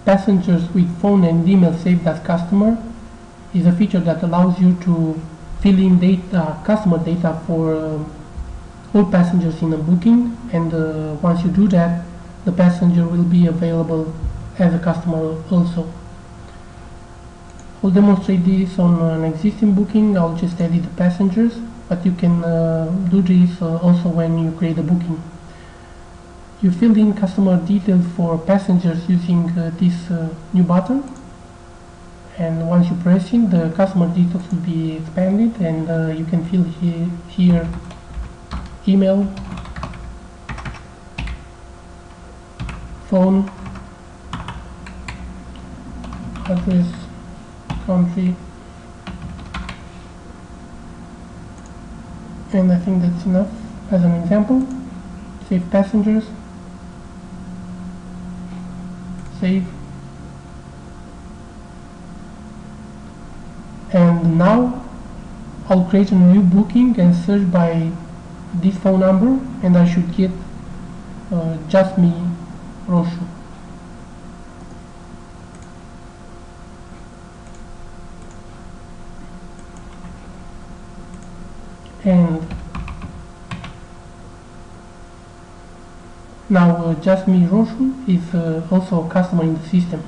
passengers with phone and email saved as customer is a feature that allows you to fill in data, customer data for all passengers in a booking, and once you do that, the passenger will be available as a customer also. I'll demonstrate this on an existing booking. I'll just edit the passengers, but you can do this also when you create a booking. You fill in customer details for passengers using this new button, and once you press it, the customer details will be expanded, and you can fill here email, phone, address, country, and I think that's enough as an example. Save passengers, save, and now I'll create a new booking and search by this phone number, and I should get just me, Roșu. And now just me, Roșu is also a customer in the system.